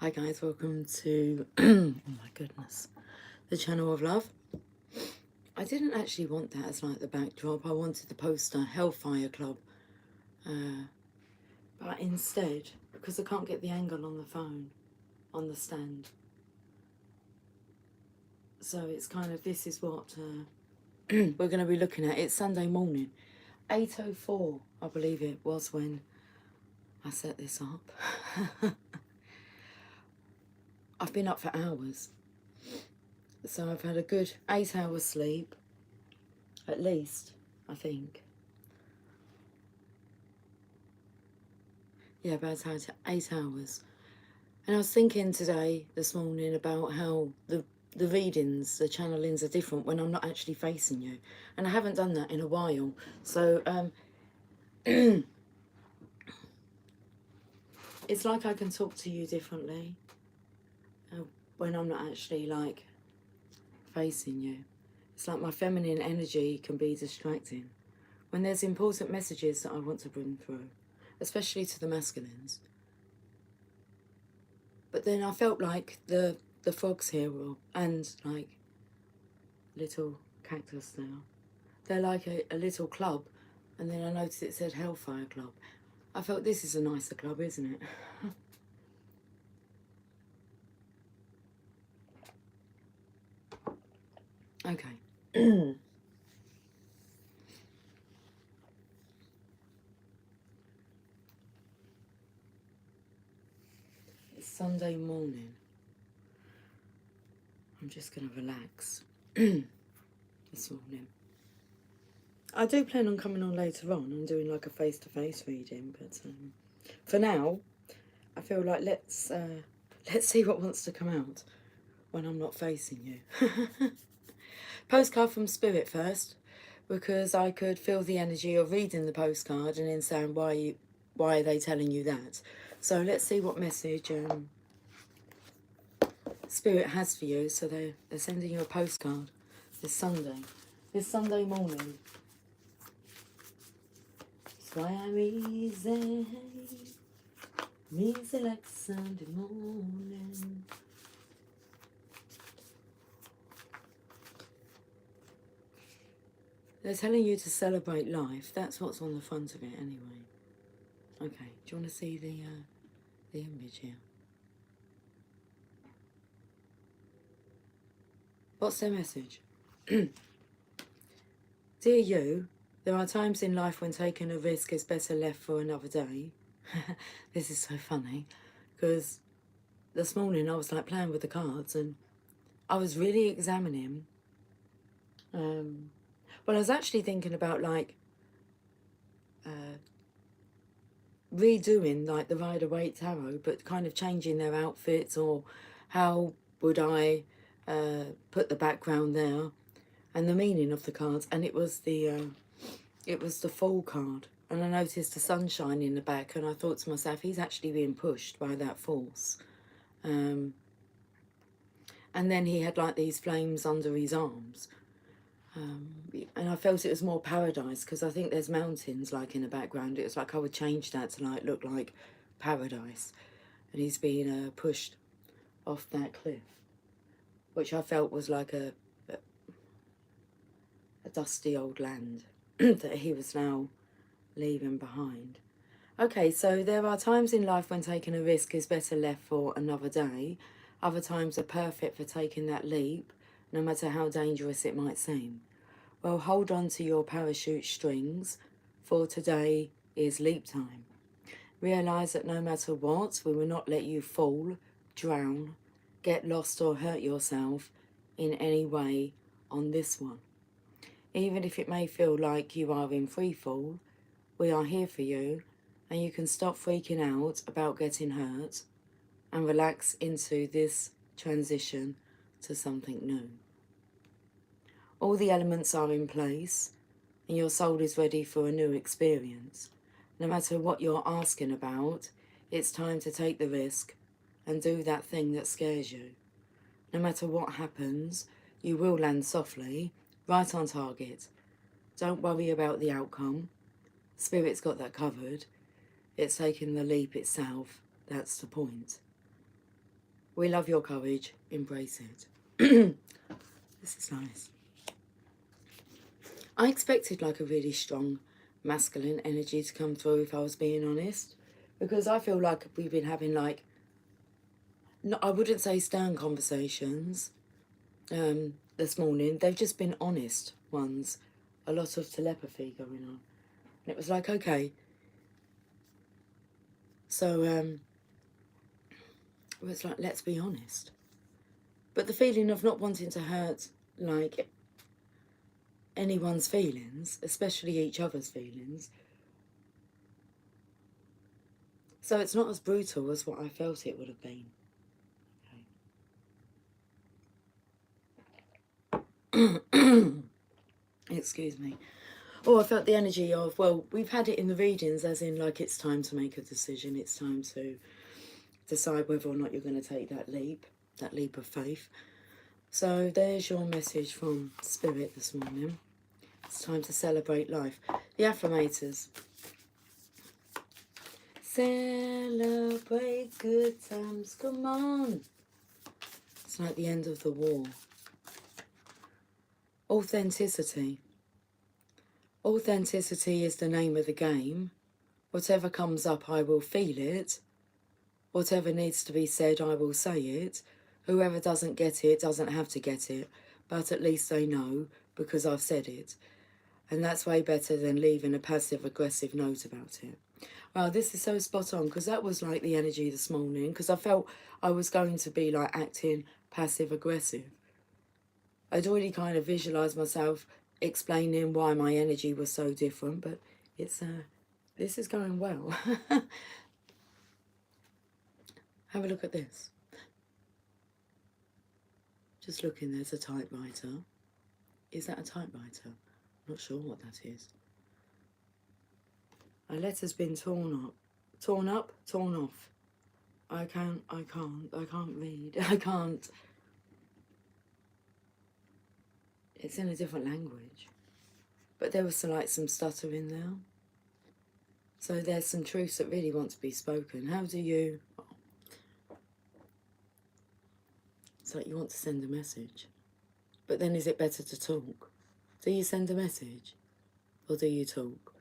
Hi guys, welcome to, oh my goodness, the Channel of Love. I didn't actually want that as like the backdrop. I wanted the poster, Hellfire Club. But instead, because I can't get the angle on the phone, on the stand. So it's kind of, this is what we're going to be looking at. It's Sunday morning, 8:04, I believe it was when I set this up. I've been up for hours. So I've had a good 8 hours sleep, at least, I think. Yeah, about 8 hours. And I was thinking today, this morning, about how the readings, the channelings are different when I'm not actually facing you. And I haven't done that in a while. So it's like I can talk to you differently when I'm not actually like facing you. It's like my feminine energy can be distracting when there's important messages that I want to bring through, especially to the masculines. But then I felt like the frogs here and like little cactus now. They're like a little club, and then I noticed it said Hellfire Club. I felt this is a nicer club, isn't it? Okay. It's Sunday morning. I'm just going to relax this morning. I do plan on coming on later on and doing like a face-to-face reading, but for now, I feel like let's see what wants to come out when I'm not facing you. Postcard from Spirit first, because I could feel the energy of reading the postcard and then saying why are they telling you that. So let's see what message Spirit has for you. So they're sending you a postcard this Sunday morning. Soirée, music like Sunday morning. They're telling you to celebrate life. That's what's on the front of it anyway. Okay, do you want to see the image here? What's their message? Dear you, there are times in life when taking a risk is better left for another day. This is so funny, because this morning I was like playing with the cards and I was really examining. Well, I was actually thinking about like redoing like the Rider-Waite Tarot, but kind of changing their outfits, or how would I put the background there and the meaning of the cards. And it was the Fool card, and I noticed the sunshine in the back, and I thought to myself, he's actually being pushed by that force. And then he had like these flames under his arms. And I felt it was more paradise, because I think there's mountains like in the background. It was like I would change that to like look like paradise, and he's being pushed off that cliff, which I felt was like a dusty old land that he was now leaving behind. Okay, so there are times in life when taking a risk is better left for another day. Other times are perfect for taking that leap, no matter how dangerous it might seem. Well, hold on to your parachute strings, for today is leap time. Realise that no matter what, we will not let you fall, drown, get lost or hurt yourself in any way on this one. Even if it may feel like you are in free fall, we are here for you, and you can stop freaking out about getting hurt and relax into this transition to something new. All the elements are in place, and your soul is ready for a new experience. No matter what you're asking about, it's time to take the risk and do that thing that scares you. No matter what happens, you will land softly, right on target. Don't worry about the outcome. Spirit's got that covered. It's taking the leap itself. That's the point. We love your courage. Embrace it. This is nice. I expected like a really strong masculine energy to come through, if I was being honest. Because I feel like we've been having like, no, I wouldn't say stern conversations this morning. They've just been honest ones. A lot of telepathy going on. And it was like, okay. So it was like, let's be honest. But the feeling of not wanting to hurt like anyone's feelings, especially each other's feelings. So it's not as brutal as what I felt it would have been. Okay. Excuse me. Oh, I felt the energy of, well, we've had it in the readings, as in like it's time to make a decision. It's time to decide whether or not you're going to take that leap of faith. So there's your message from Spirit this morning. It's time to celebrate life. The affirmators. Celebrate good times, come on. It's like the end of the war. Authenticity. Authenticity is the name of the game. Whatever comes up, I will feel it. Whatever needs to be said, I will say it. Whoever doesn't get it doesn't have to get it, but at least they know because I've said it. And that's way better than leaving a passive-aggressive note about it. Wow, this is so spot on, because that was like the energy this morning, because I felt I was going to be like acting passive-aggressive. I'd already kind of visualised myself explaining why my energy was so different, but it's this is going well. Have a look at this. Just looking, there's a typewriter. Is that a typewriter? Not sure what that is. A letter's been torn up. Torn up, torn off. I can't read. I can't. It's in a different language. But there was some stutter in there. So there's some truths that really want to be spoken. How do you... It's like you want to send a message. But then is it better to talk? Do you send a message? Or do you talk?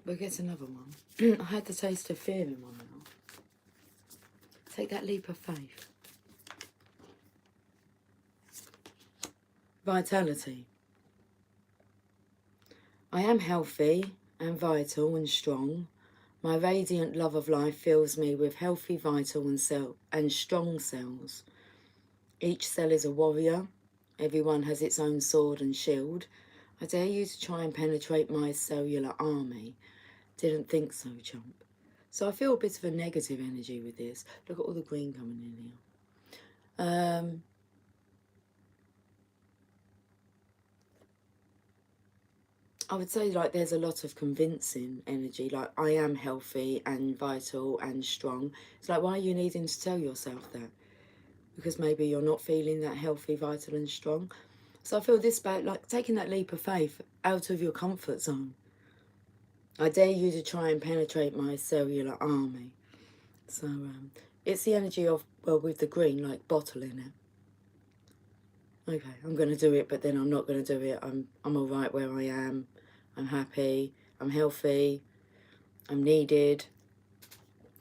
We'll get another one. I had the taste of fear in my mouth. Take that leap of faith. Vitality. I am healthy and vital and strong. My radiant love of life fills me with healthy, vital and strong cells. Each cell is a warrior. Everyone has its own sword and shield. I dare you to try and penetrate my cellular army. Didn't think so, chump. So I feel a bit of a negative energy with this. Look at all the green coming in here. I would say like there's a lot of convincing energy, like I am healthy and vital and strong. It's like, why are you needing to tell yourself that? Because maybe you're not feeling that healthy, vital and strong. So I feel this about like taking that leap of faith out of your comfort zone. I dare you to try and penetrate my cellular army. So it's the energy of, well, with the green, like bottling it. Okay, I'm going to do it, but then I'm not going to do it. I'm all right where I am. I'm happy. I'm healthy. I'm needed.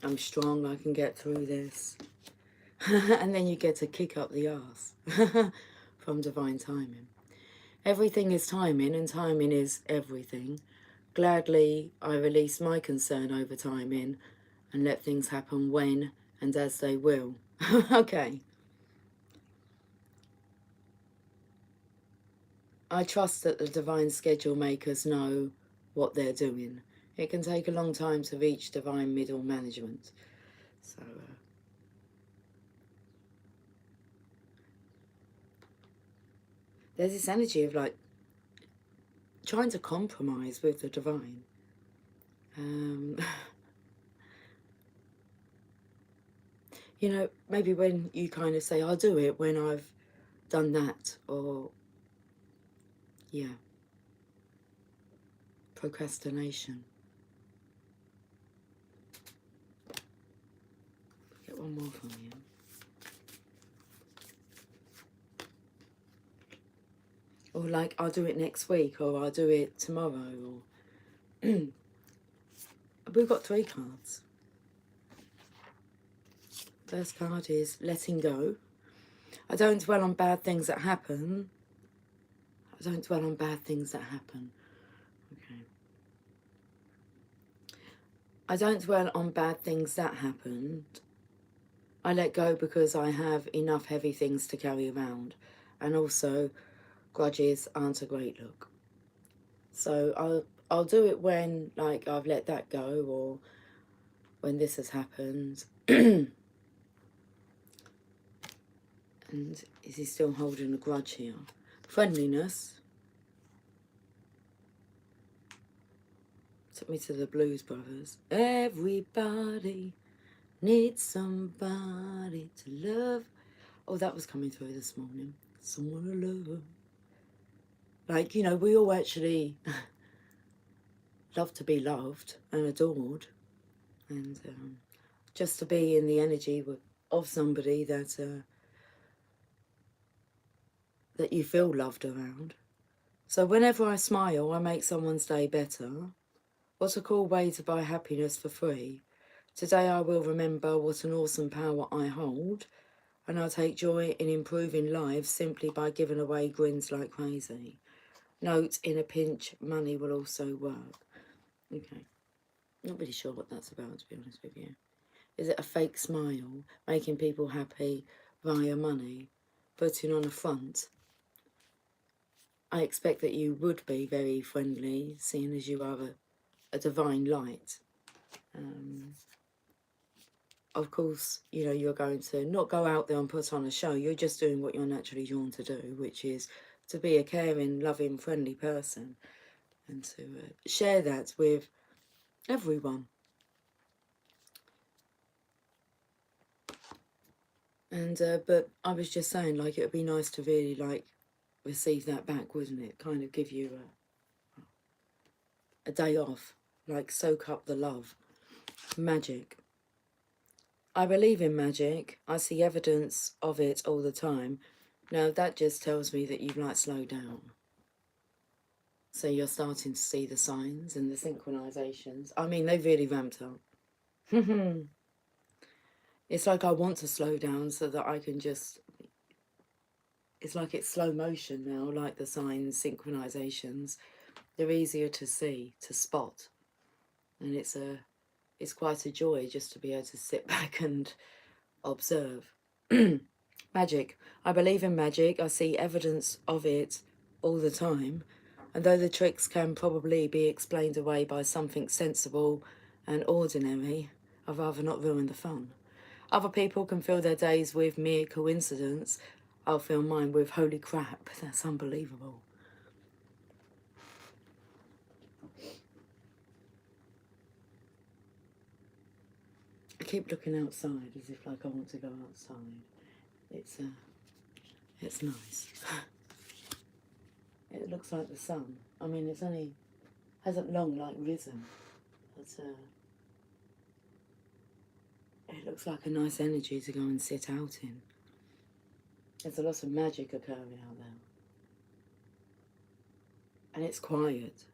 I'm strong. I can get through this. And then you get to kick up the arse from divine timing. Everything is timing, and timing is everything. Gladly, I release my concern over timing and let things happen when and as they will. Okay. I trust that the divine schedule makers know what they're doing. It can take a long time to reach divine middle management. So, there's this energy of like trying to compromise with the divine. You know, maybe when you kind of say, I'll do it when I've done that, or Yeah. Procrastination. Get one more from you. Or like, I'll do it next week, or I'll do it tomorrow, or... We've got 3 cards. First card is letting go. I don't dwell on bad things that happen. I don't dwell on bad things that happen. Okay. I don't dwell on bad things that happened. I let go because I have enough heavy things to carry around. And also, grudges aren't a great look. So I'll do it when, like, I've let that go, or when this has happened. And is he still holding a grudge here? Friendliness. Took me to the Blues Brothers. Everybody needs somebody to love. Oh, that was coming through this morning. Someone to love. Like, you know, we all actually love to be loved and adored. And just to be in the energy of somebody that you feel loved around. So whenever I smile, I make someone's day better. What a cool way to buy happiness for free. Today I will remember what an awesome power I hold, and I'll take joy in improving lives simply by giving away grins like crazy. Note, in a pinch, money will also work. Okay. Not really sure what that's about, to be honest with you. Is it a fake smile, making people happy via money, putting on a front? I expect that you would be very friendly, seeing as you are a divine light. Of course, you know, you're going to not go out there and put on a show. You're just doing what you're naturally drawn to do, which is to be a caring, loving, friendly person, and to share that with everyone. And but I was just saying, like, it would be nice to really, like, receive that back, wouldn't it? Kind of give you a day off, like, soak up the love. Magic. I believe in magic. I see evidence of it all the time. Now, that just tells me that you've, like, slowed down. So you're starting to see the signs and the synchronizations. I mean, they've really ramped up. It's like I want to slow down so that I can just... It's like it's slow motion now, like the signs, synchronizations. They're easier to see, to spot. And it's quite a joy just to be able to sit back and observe. Magic. I believe in magic. I see evidence of it all the time. And though the tricks can probably be explained away by something sensible and ordinary, I'd rather not ruin the fun. Other people can fill their days with mere coincidence. I'll fill mine with holy crap. That's unbelievable. I keep looking outside as if like I want to go outside. It's nice. It looks like the sun. I mean, it's only hasn't long like risen. But it looks like a nice energy to go and sit out in. There's a lot of magic occurring out there. And it's quiet.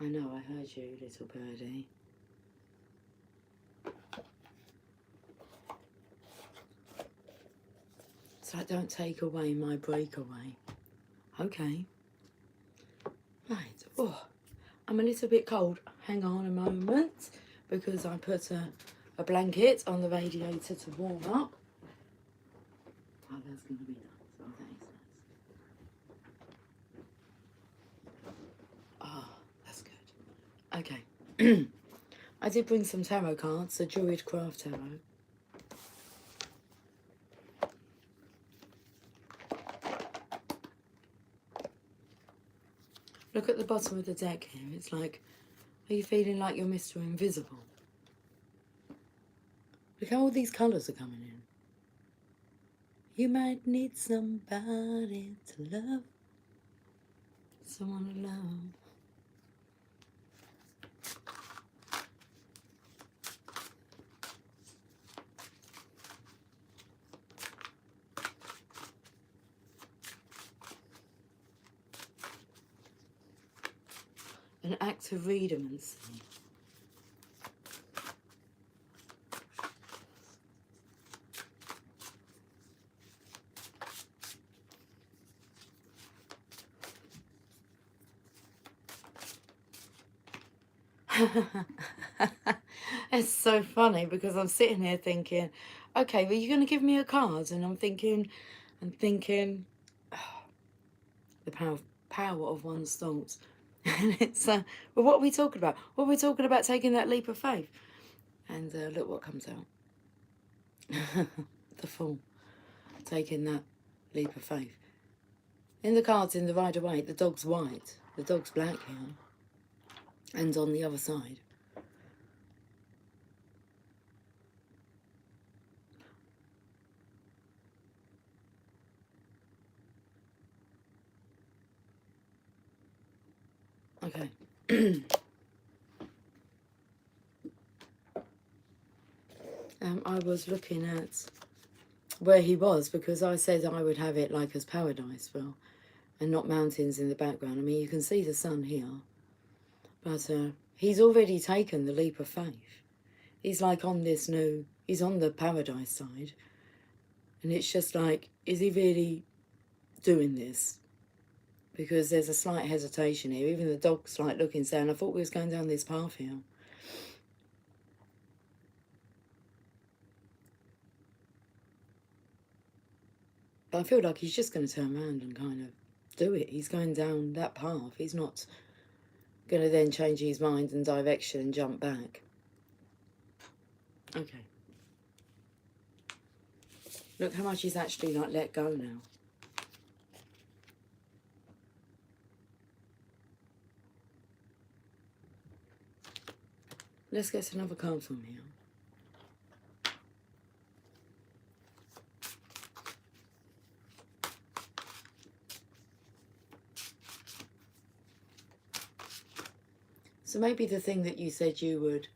I know, I heard you, little birdie. So don't take away my breakaway. Okay. Right. Oh, I'm a little bit cold. Hang on a moment, because I put a blanket on the radiator to warm up. Oh, that's going to be nice. Oh, that is nice. Oh, that's good. Okay. I did bring some tarot cards, the Druid Craft Tarot. Look at the bottom of the deck here. It's like, are you feeling like you're Mr. Invisible? Look how all these colours are coming in. You might need somebody to love, someone to love. An act of redundancy. It's so funny because I'm sitting here thinking, okay, well, you're going to give me a card, and I'm thinking, the power of one's thoughts. And it's well, what are we talking about? What are we talking about? Taking that leap of faith. And look what comes out. The Fool, taking that leap of faith. In the cards in the Rider-Waite, the dog's white, the dog's black here, and on the other side. Okay. I was looking at where he was because I said I would have it like as paradise, well, and not mountains in the background. I mean, you can see the sun here, but he's already taken the leap of faith. He's like on this new, he's on the paradise side, and it's just like, is he really doing this? Because there's a slight hesitation here. Even the dog's like looking, saying, I thought we was going down this path here. But I feel like he's just going to turn around and kind of do it. He's going down that path. He's not going to then change his mind and direction and jump back. Okay. Look how much he's actually like let go now. Let's get another card from here. So maybe the thing that you said you would,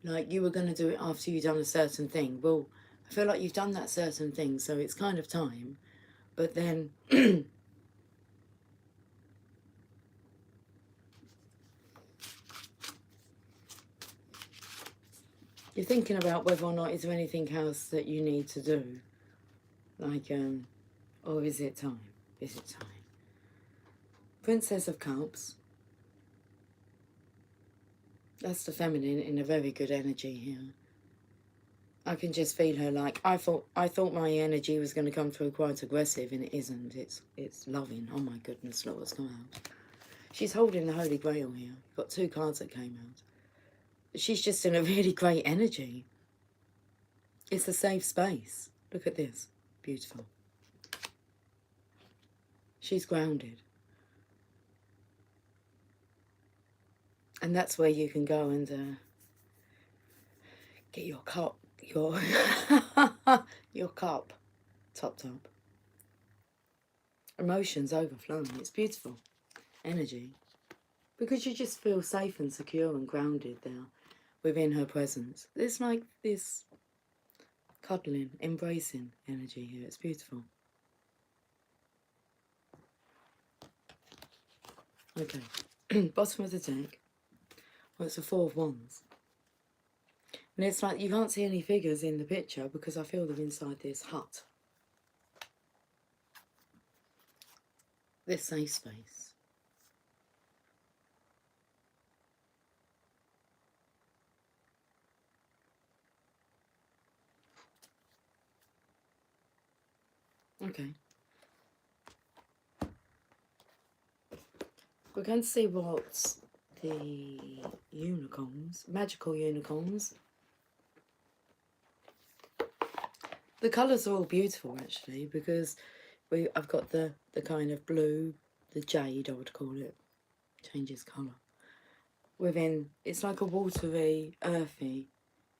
like you were going to do it after you'd done a certain thing. Well, I feel like you've done that certain thing, so it's kind of time. But then you're thinking about whether or not is there anything else that you need to do. Like, or is it time? Is it time? Princess of Cups. That's the feminine in a very good energy here. I can just feel her like, I thought my energy was going to come through quite aggressive, and it isn't. It's loving. Oh my goodness, look what's come out. She's holding the Holy Grail here. Got 2 cards that came out. She's just in a really great energy. It's a safe space. Look at this. Beautiful. She's grounded. And that's where you can go and get your cup, your cup topped up. Emotions overflowing. It's beautiful. Energy. Because you just feel safe and secure and grounded there within her presence. There's like this cuddling, embracing energy here. It's beautiful. Okay. Bottom of the deck. Well, it's a 4 of Wands. And it's like you can't see any figures in the picture because I feel them inside this hut. This safe space. Okay. We're going to see what the unicorns, magical unicorns. The colours are all beautiful actually because I've got the kind of blue, the jade I would call it, changes colour. Within, it's like a watery, earthy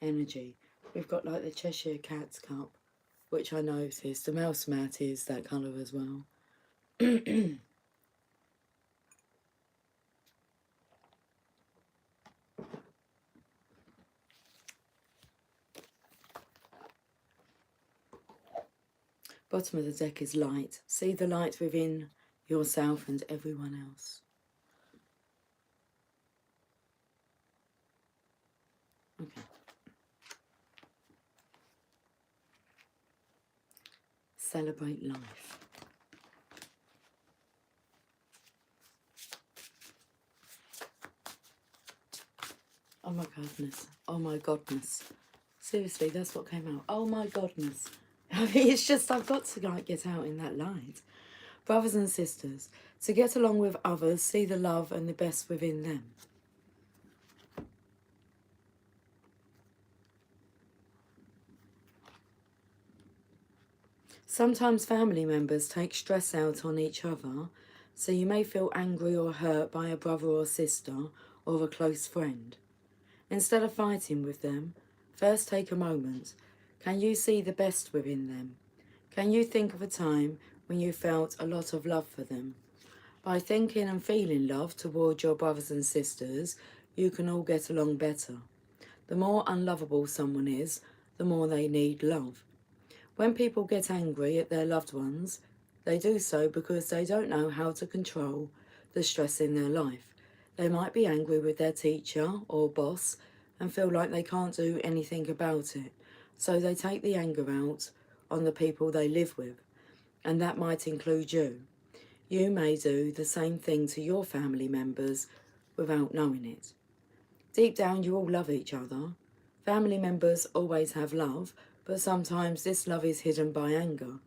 energy. We've got like the Cheshire Cat's cup which I noticed. The mouse mat is that colour as well. Bottom of the deck is light. See the light within yourself and everyone else. Okay. Celebrate life. Oh my goodness. Oh my godness. Seriously, that's what came out. Oh my godness. I mean, it's just, I've got to like get out in that light. Brothers and sisters, to get along with others, see the love and the best within them. Sometimes family members take stress out on each other, so you may feel angry or hurt by a brother or sister or a close friend. Instead of fighting with them, first take a moment. Can you see the best within them? Can you think of a time when you felt a lot of love for them? By thinking and feeling love toward your brothers and sisters, you can all get along better. The more unlovable someone is, the more they need love. When people get angry at their loved ones, they do so because they don't know how to control the stress in their life. They might be angry with their teacher or boss and feel like they can't do anything about it, so they take the anger out on the people they live with, and that might include you. You may do the same thing to your family members without knowing it. Deep down, you all love each other. Family members always have love, but sometimes this love is hidden by anger.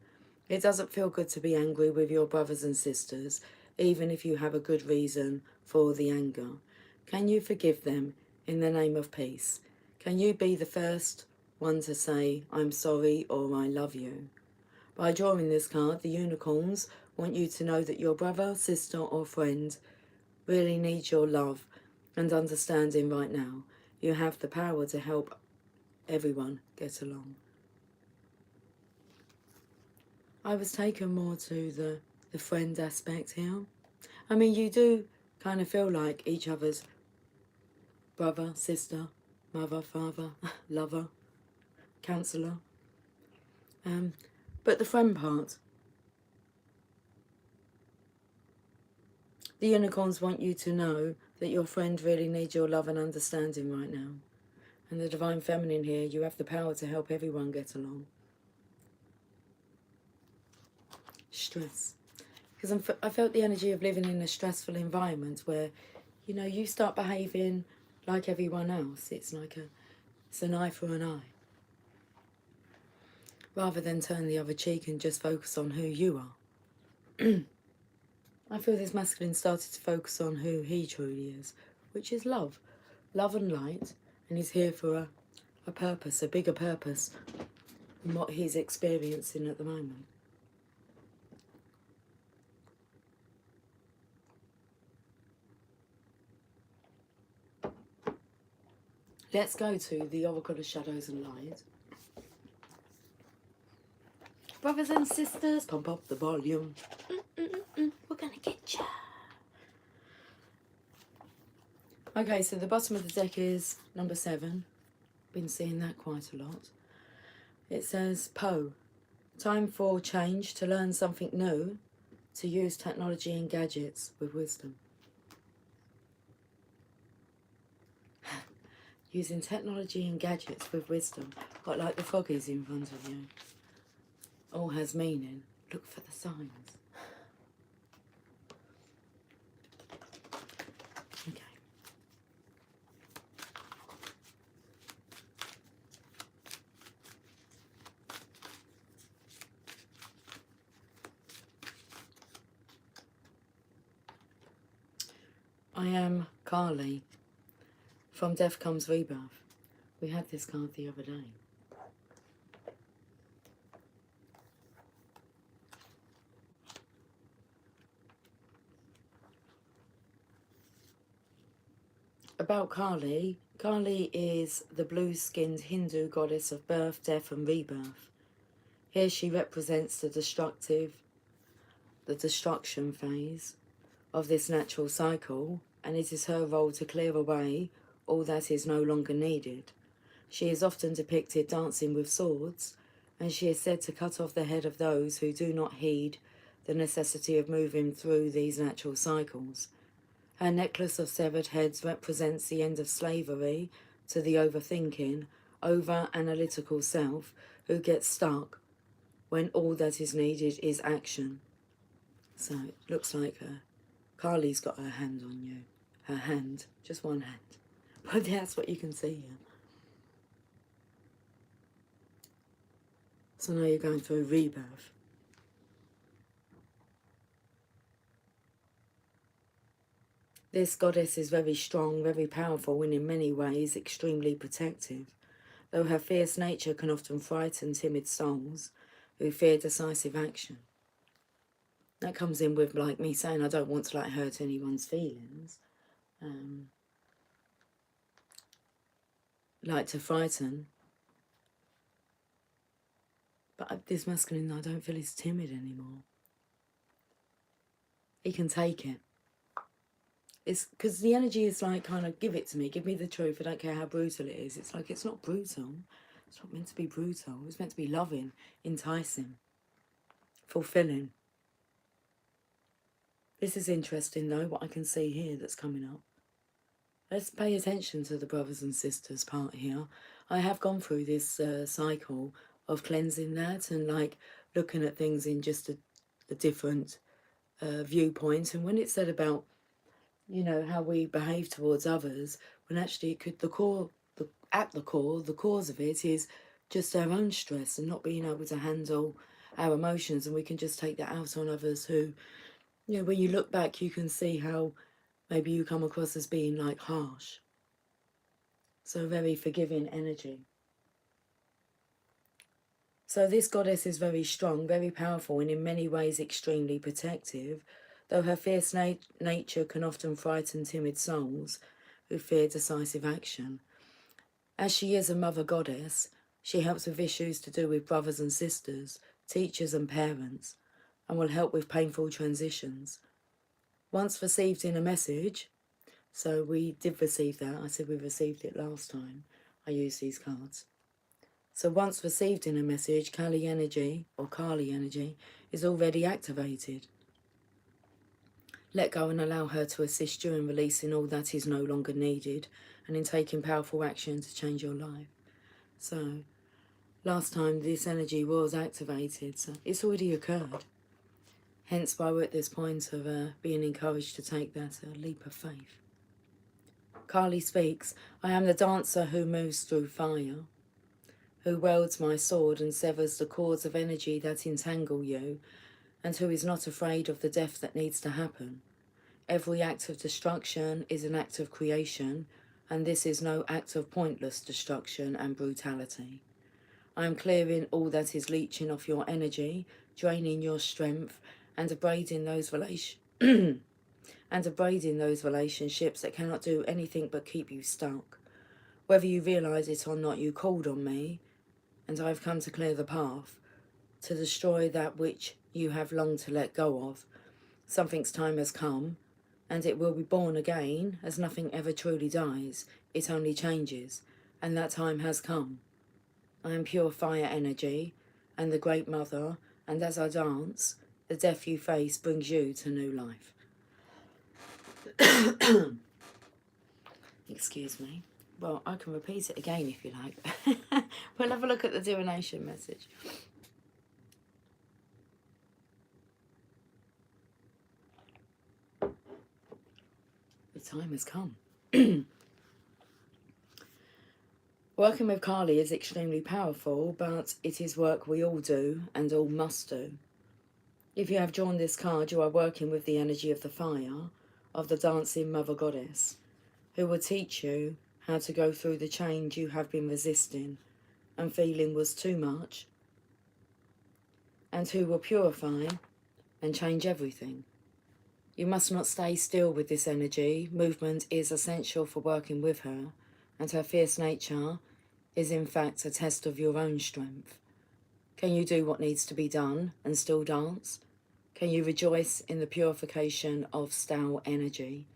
It doesn't feel good to be angry with your brothers and sisters, even if you have a good reason for the anger. Can you forgive them in the name of peace? Can you be the first one to say, I'm sorry or I love you? By drawing this card, the unicorns want you to know that your brother, sister or friend really needs your love and understanding right now. You have the power to help everyone get along. I was taken more to the friend aspect here. I mean, you do kind of feel like each other's brother, sister, mother, father, lover, counsellor. But the friend part, the unicorns want you to know that your friend really needs your love and understanding right now. And the Divine Feminine here, you have the power to help everyone get along. Stress. Because I felt the energy of living in a stressful environment where, you know, you start behaving like everyone else. It's like it's an eye for an eye. Rather than turn the other cheek and just focus on who you are. I feel this masculine started to focus on who he truly is, which is love. Love and light. And he's here for a purpose, a bigger purpose than what he's experiencing at the moment. Let's go to the Oracle of Shadows and Light. Brothers and sisters, pump up the volume. We're gonna get ya. Okay, so the bottom of the deck is number 7. Been seeing that quite a lot. It says, Poe, time for change, to learn something new, to use technology and gadgets with wisdom. Using technology and gadgets with wisdom. Got like the foggies in front of you. All has meaning. Look for the signs. Okay. I am Carly. From Death Comes Rebirth. We had this card the other day. About Kali. Kali is the blue-skinned Hindu goddess of birth, death and rebirth. Here she represents the destruction phase of this natural cycle, and it is her role to clear away all that is no longer needed. She is often depicted dancing with swords, and she is said to cut off the head of those who do not heed the necessity of moving through these natural cycles. Her necklace of severed heads represents the end of slavery to the overthinking, over-analytical self who gets stuck when all that is needed is action. So it looks like Carly's got her hand on you. Her hand, just one hand. But that's what you can see here. So now you're going through rebirth. This goddess is very strong, very powerful, and in many ways extremely protective. Though her fierce nature can often frighten timid souls who fear decisive action. That comes in with like me saying I don't want to like hurt anyone's feelings. Like to frighten. But this masculine, I don't feel he's timid anymore. He can take it. It's because the energy is like kind of give it to me, give me the truth. I don't care how brutal it is. It's like it's not brutal. It's not meant to be brutal. It's meant to be loving, enticing, fulfilling. This is interesting though, what I can see here that's coming up. Let's pay attention to the brothers and sisters part here. I have gone through this cycle of cleansing that and like looking at things in just a different viewpoint. And when it's said about, you know, how we behave towards others, when actually it could, the cause of it is just our own stress and not being able to handle our emotions, and we can just take that out on others who, you know, when you look back, you can see how maybe you come across as being like harsh. So very forgiving energy. So this goddess is very strong, very powerful, and in many ways extremely protective, though her fierce nature can often frighten timid souls who fear decisive action. As she is a mother goddess, she helps with issues to do with brothers and sisters, teachers and parents, and will help with painful transitions. Once received in a message, so we did receive that, I said we received it last time I used these cards. So once received in a message, Kali energy, or Kali energy, is already activated. Let go and allow her to assist you in releasing all that is no longer needed and in taking powerful action to change your life. So last time this energy was activated, so it's already occurred. Hence why we're at this point of being encouraged to take that leap of faith. Kali speaks, I am the dancer who moves through fire, who wields my sword and severs the cords of energy that entangle you, and who is not afraid of the death that needs to happen. Every act of destruction is an act of creation, and this is no act of pointless destruction and brutality. I am clearing all that is leeching off your energy, draining your strength, and abrading those relationships that cannot do anything but keep you stuck. Whether you realise it or not, you called on me, and I have come to clear the path, to destroy that which you have longed to let go of. Something's time has come, and it will be born again, as nothing ever truly dies. It only changes, and that time has come. I am pure fire energy, and the Great Mother, and as I dance, the death you face brings you to new life. Excuse me. Well, I can repeat it again if you like. We'll have a look at the divination message. The time has come. Working with Kali is extremely powerful, but it is work we all do and all must do. If you have drawn this card, you are working with the energy of the fire, of the dancing Mother Goddess, who will teach you how to go through the change you have been resisting and feeling was too much, and who will purify and change everything. You must not stay still with this energy. Movement is essential for working with her, and her fierce nature is in fact a test of your own strength. Can you do what needs to be done and still dance? Can you rejoice in the purification of stale energy?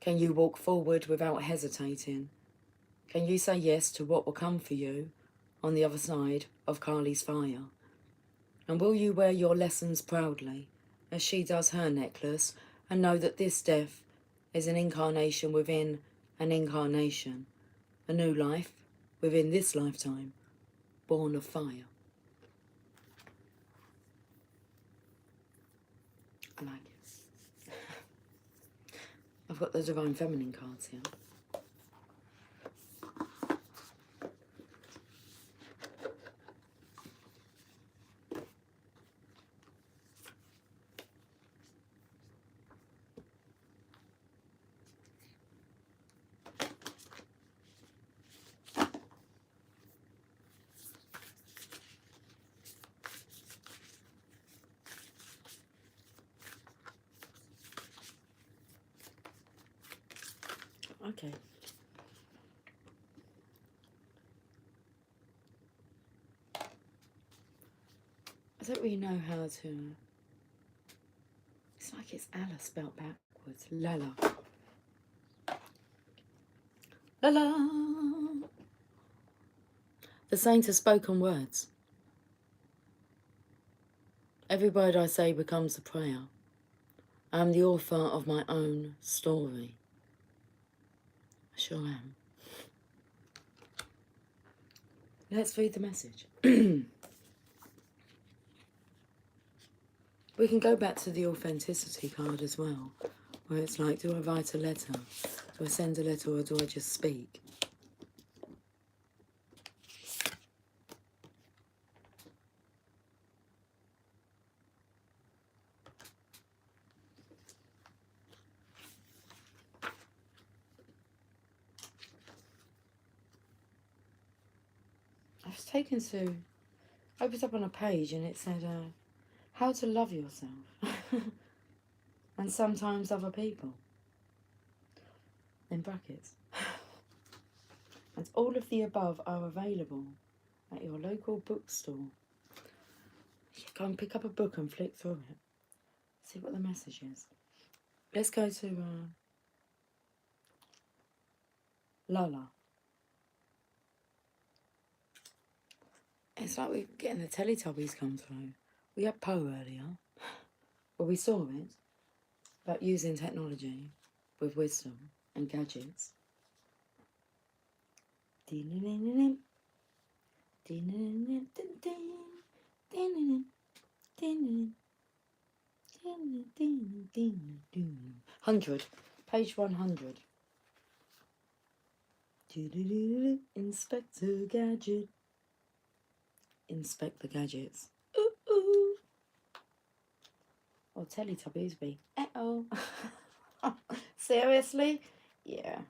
Can you walk forward without hesitating? Can you say yes to what will come for you on the other side of Kali's fire? And will you wear your lessons proudly, as she does her necklace, and know that this death is an incarnation within an incarnation, a new life within this lifetime, born of fire? I like it. I've got the Divine Feminine cards here. Okay. I don't really know how to... It's like it's Allah spelt backwards. Lala. Lala. The saint has spoken words. Every word I say becomes a prayer. I am the author of my own story. I sure am. Let's read the message. We can go back to the authenticity card as well, where it's like, do I write a letter? Do I send a letter, or do I just speak? I was taken to... I opened up on a page and it said, how to love yourself. And sometimes other people. In brackets. And all of the above are available at your local bookstore. You go and pick up a book and flick through it. See what the message is. Let's go to Lala. It's like we're getting the Teletubbies come through. We had Poe earlier. Well, we saw it. About using technology with wisdom and gadgets. $100. Page 100. Inspector Gadget. Inspect the gadgets. Ooh, ooh. Or Teletubbies be. Uh-oh. Seriously? Yeah.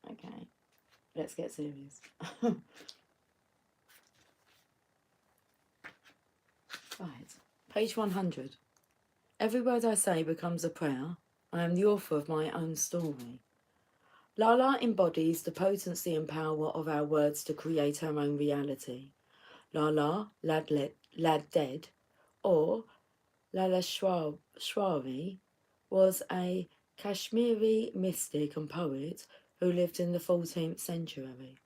Okay. Let's get serious. Right. Page 100. Every word I say becomes a prayer. I am the author of my own story. Lala embodies the potency and power of our words to create our own reality. Lala, lad dead, or Lala Shwari, was a Kashmiri mystic and poet who lived in the 14th century.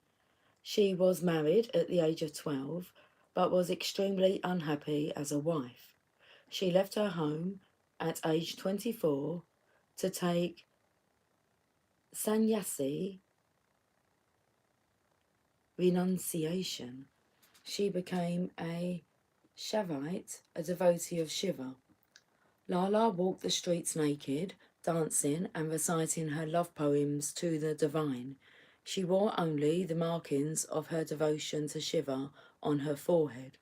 She was married at the age of 12, but was extremely unhappy as a wife. She left her home at age 24 to take sannyasi renunciation. She became a Shaivite, a devotee of Shiva. Lala walked the streets naked, dancing and reciting her love poems to the divine. She wore only the markings of her devotion to Shiva on her forehead.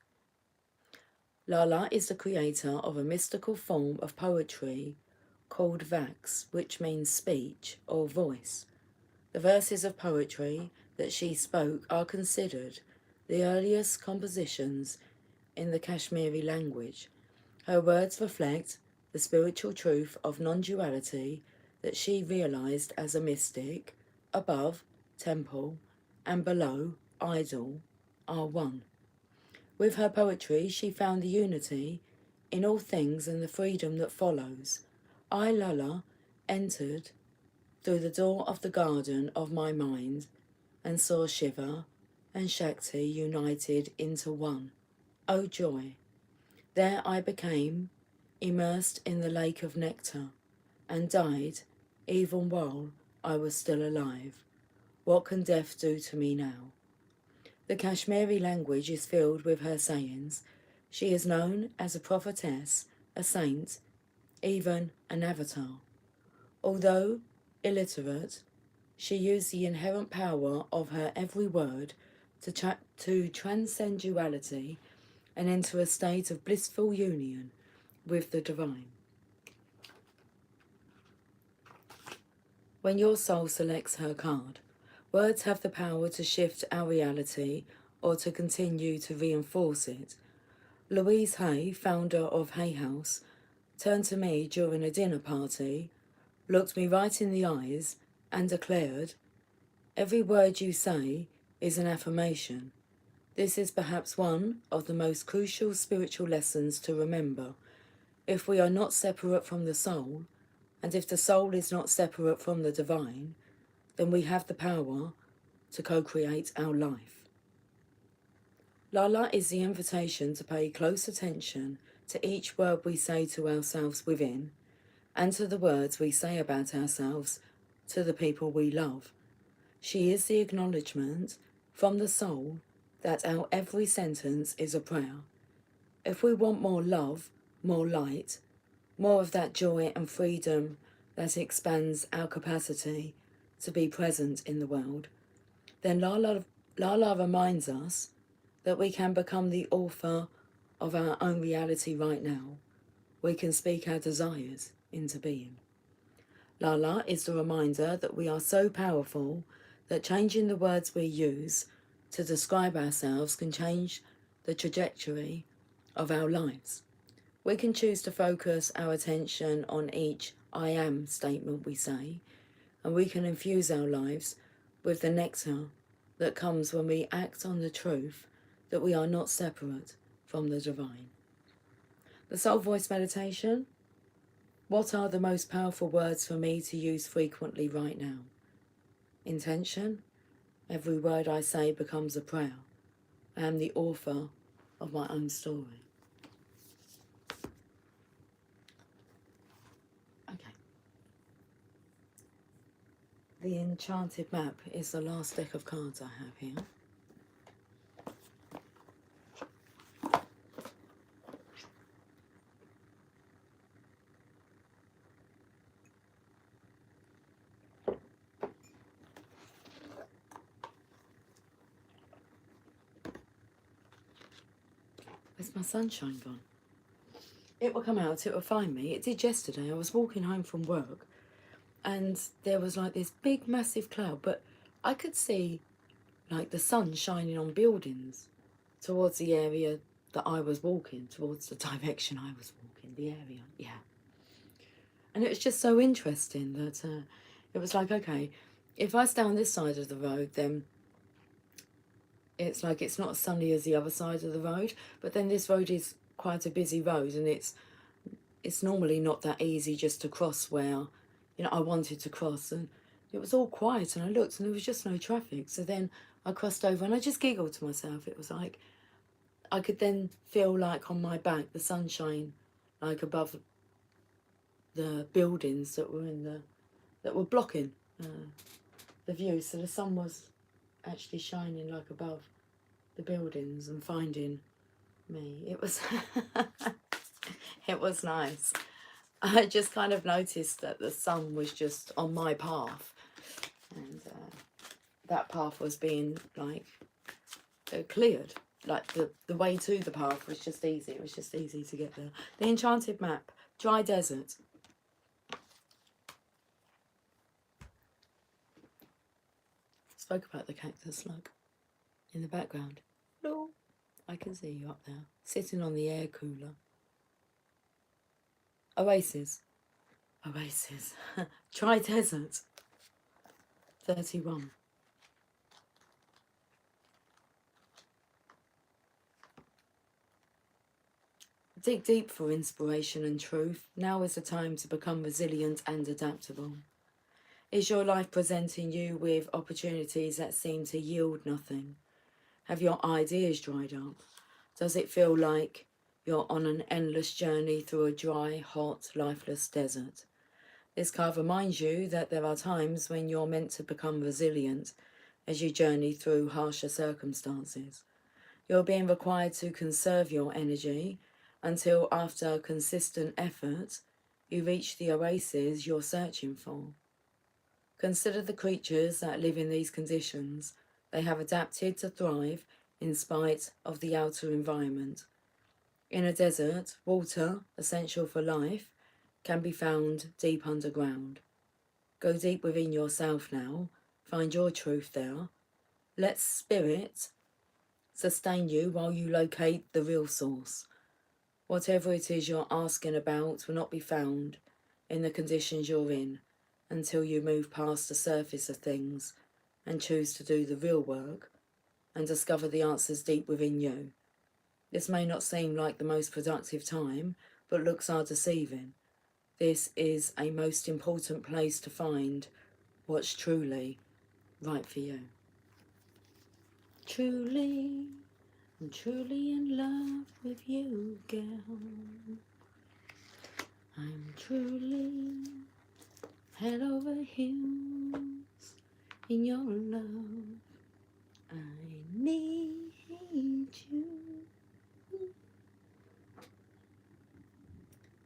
Lala is the creator of a mystical form of poetry called Vax, which means speech or voice. The verses of poetry that she spoke are considered the earliest compositions in the Kashmiri language. Her words reflect the spiritual truth of non-duality that she realized as a mystic. Above, temple, and below, idol, are one. With her poetry, she found the unity in all things and the freedom that follows. I, Lala, entered through the door of the garden of my mind and saw Shiva and Shakti united into one. Oh joy! There I became immersed in the lake of nectar and died even while I was still alive. What can death do to me now? The Kashmiri language is filled with her sayings. She is known as a prophetess, a saint, even an avatar. Although illiterate, she used the inherent power of her every word to transcend duality and enter a state of blissful union with the divine. When your soul selects her card, words have the power to shift our reality or to continue to reinforce it. Louise Hay, founder of Hay House, turned to me during a dinner party, looked me right in the eyes, and declared, "Every word you say is an affirmation." This is perhaps one of the most crucial spiritual lessons to remember. If we are not separate from the soul, and if the soul is not separate from the divine, then we have the power to co-create our life. Lala is the invitation to pay close attention to each word we say to ourselves within, and to the words we say about ourselves to the people we love. She is the acknowledgement from the soul that our every sentence is a prayer. If we want more love, more light, more of that joy and freedom that expands our capacity to be present in the world, then Lala reminds us that we can become the author of our own reality right now. We can speak our desires into being. Lala is the reminder that we are so powerful that changing the words we use to describe ourselves can change the trajectory of our lives. We can choose to focus our attention on each I am statement we say, and we can infuse our lives with the nectar that comes when we act on the truth that we are not separate from the divine. The Soul Voice Meditation. What are the most powerful words for me to use frequently right now? Intention. Every word I say becomes a prayer. I am the author of my own story. Okay. The Enchanted Map is the last deck of cards I have here. Where's my sunshine gone? It will come out, it will find me. It did yesterday. I was walking home from work and there was like this big massive cloud, but I could see like the sun shining on buildings towards the area that I was walking, towards the direction I was walking, the area, yeah. And it was just so interesting that it was like, okay, if I stay on this side of the road, then it's like it's not as sunny as the other side of the road, but then this road is quite a busy road, and it's normally not that easy just to cross where, you know, I wanted to cross, and it was all quiet, and I looked and there was just no traffic. So then I crossed over and I just giggled to myself. It was like I could then feel like on my back the sunshine like above the buildings that were blocking the view. So the sun was actually shining like above the buildings and finding me. It was it was nice. I just kind of noticed that the sun was just on my path, and that path was being like cleared. Like the way to the path was just easy. It was just easy to get there. The Enchanted Map. Dry desert. Spoke about the cactus slug in the background. Hello. I can see you up there, sitting on the air cooler. Oasis. Oasis. Dry desert. 31. Dig deep for inspiration and truth. Now is the time to become resilient and adaptable. Is your life presenting you with opportunities that seem to yield nothing? Have your ideas dried up? Does it feel like you're on an endless journey through a dry, hot, lifeless desert? This card reminds you that there are times when you're meant to become resilient as you journey through harsher circumstances. You're being required to conserve your energy until, after consistent effort, you reach the oasis you're searching for. Consider the creatures that live in these conditions. They have adapted to thrive in spite of the outer environment. In a desert, water, essential for life, can be found deep underground. Go deep within yourself now. Find your truth there. Let spirit sustain you while you locate the real source. Whatever it is you're asking about will not be found in the conditions you're in until you move past the surface of things and choose to do the real work and discover the answers deep within you. This may not seem like the most productive time, but looks are deceiving. This is a most important place to find what's truly right for you. Truly, I'm truly in love with you, girl. I'm truly head over heels in your love. I need you.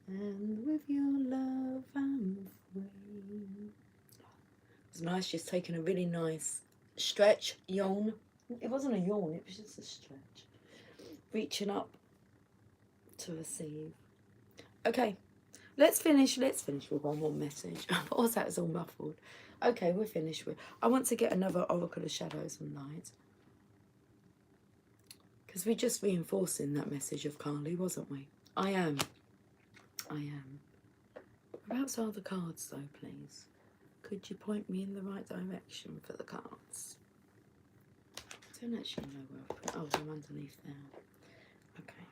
And with your love, I'm free. It was nice just taking a really nice stretch, yawn. It wasn't a yawn, it was just a stretch. Reaching up to receive. Okay, let's finish with one more message. What was that? It was all muffled. Okay, we're finished with... I want to get another Oracle of Shadows and Light. Because we're just reinforcing that message of Carly, wasn't we? I am. Whereabouts are the cards, though, please? Could you point me in the right direction for the cards? I don't actually know where I've put... Oh, they're underneath there. Okay.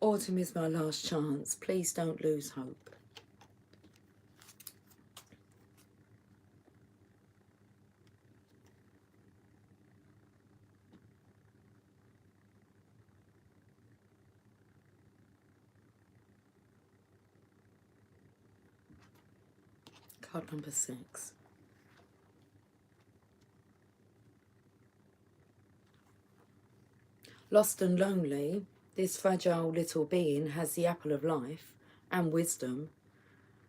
Autumn is my last chance. Please don't lose hope. Card number 6. Lost and lonely, this fragile little being has the apple of life and wisdom.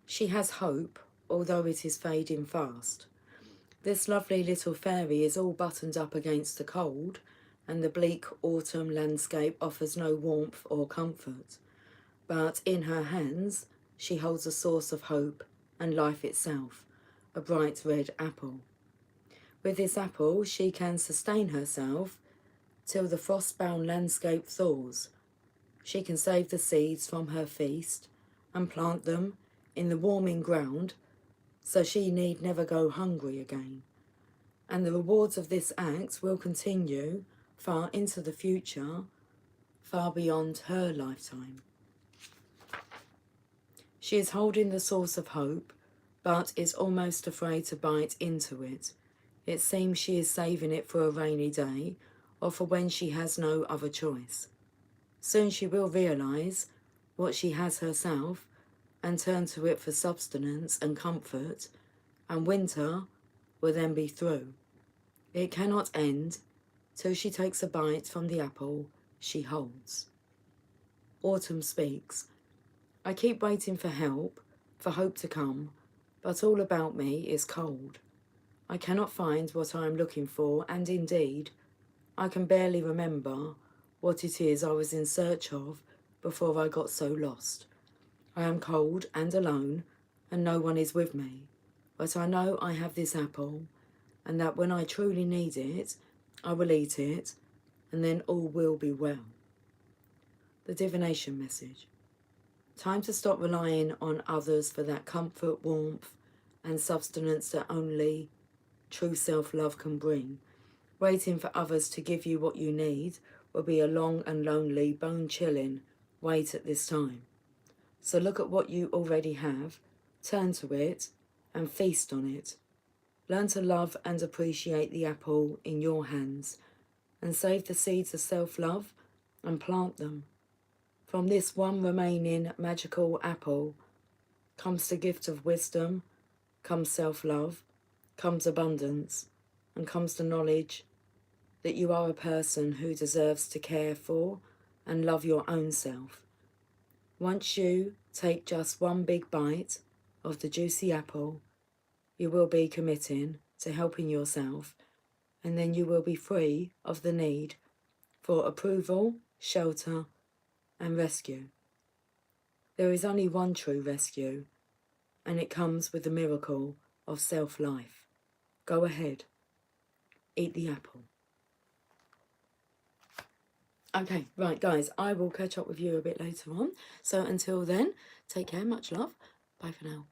She has hope, although it is fading fast. This lovely little fairy is all buttoned up against the cold, and the bleak autumn landscape offers no warmth or comfort. But in her hands, she holds a source of hope and life itself, a bright red apple. With this apple, she can sustain herself till the frost-bound landscape thaws. She can save the seeds from her feast and plant them in the warming ground, so she need never go hungry again. And the rewards of this act will continue far into the future, far beyond her lifetime. She is holding the source of hope, but is almost afraid to bite into it. It seems she is saving it for a rainy day, or for when she has no other choice. Soon she will realise what she has herself and turn to it for sustenance and comfort, and winter will then be through. It cannot end till she takes a bite from the apple she holds. Autumn speaks. I keep waiting for help, for hope to come, but all about me is cold. I cannot find what I am looking for, and indeed, I can barely remember what it is I was in search of before I got so lost. I am cold and alone, and no one is with me, but I know I have this apple, and that when I truly need it, I will eat it and then all will be well. The divination message. Time to stop relying on others for that comfort, warmth, and sustenance that only true self-love can bring. Waiting for others to give you what you need will be a long and lonely, bone-chilling wait at this time. So look at what you already have, turn to it, and feast on it. Learn to love and appreciate the apple in your hands, and save the seeds of self-love and plant them. From this one remaining magical apple comes the gift of wisdom, comes self-love, comes abundance, and comes the knowledge that you are a person who deserves to care for and love your own self. Once you take just one big bite of the juicy apple, you will be committing to helping yourself, and then you will be free of the need for approval, shelter, and rescue. There is only one true rescue, and it comes with the miracle of self-life. Go ahead, eat the apple. Okay, right guys, I will catch up with you a bit later on. So until then, take care, much love. Bye for now.